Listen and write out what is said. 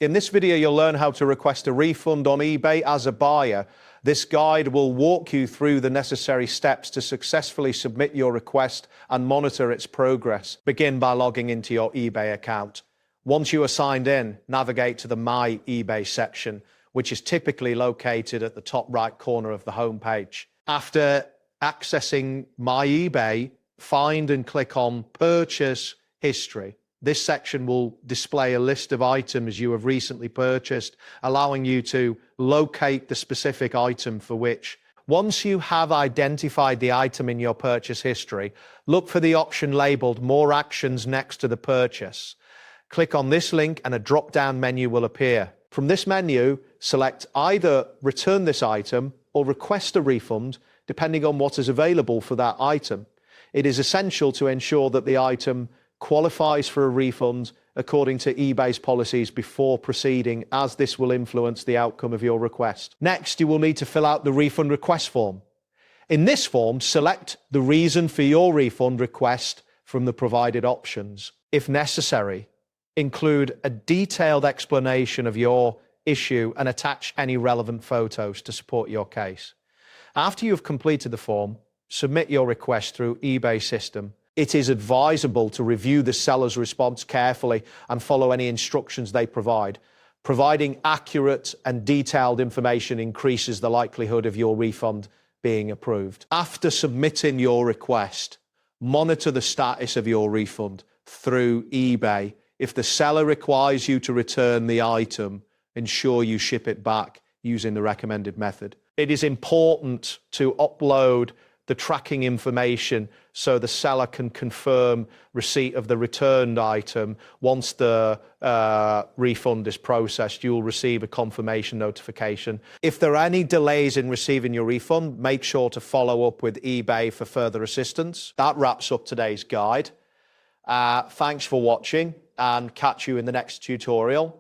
In this video, you'll learn how to request a refund on eBay as a buyer. This guide will walk you through the necessary steps to successfully submit your request and monitor its progress. Begin by logging into your eBay account. Once you are signed in, navigate to the My eBay section, which is typically located at the top right corner of the homepage. After accessing My eBay, find and click on Purchase History. This section will display a list of items you have recently purchased, allowing you to locate the specific item for which. Once you have identified the item in your purchase history, look for the option labeled More Actions next to the purchase. Click on this link and a drop-down menu will appear. From this menu, select either Return this item or Request a refund, depending on what is available for that item. It is essential to ensure that the item qualifies for a refund according to eBay's policies before proceeding, as this will influence the outcome of your request. Next, you will need to fill out the refund request form. In this form, select the reason for your refund request from the provided options. If necessary, include a detailed explanation of your issue and attach any relevant photos to support your case. After you have completed the form, submit your request through eBay system. It is advisable to review the seller's response carefully and follow any instructions they provide. Providing accurate and detailed information increases the likelihood of your refund being approved. After submitting your request, monitor the status of your refund through eBay. If the seller requires you to return the item, ensure you ship it back using the recommended method. It is important to upload the tracking information so the seller can confirm receipt of the returned item. Once the refund is processed, you'll receive a confirmation notification. If there are any delays in receiving your refund, make sure to follow up with eBay for further assistance. That wraps up today's guide. Thanks for watching and catch you in the next tutorial.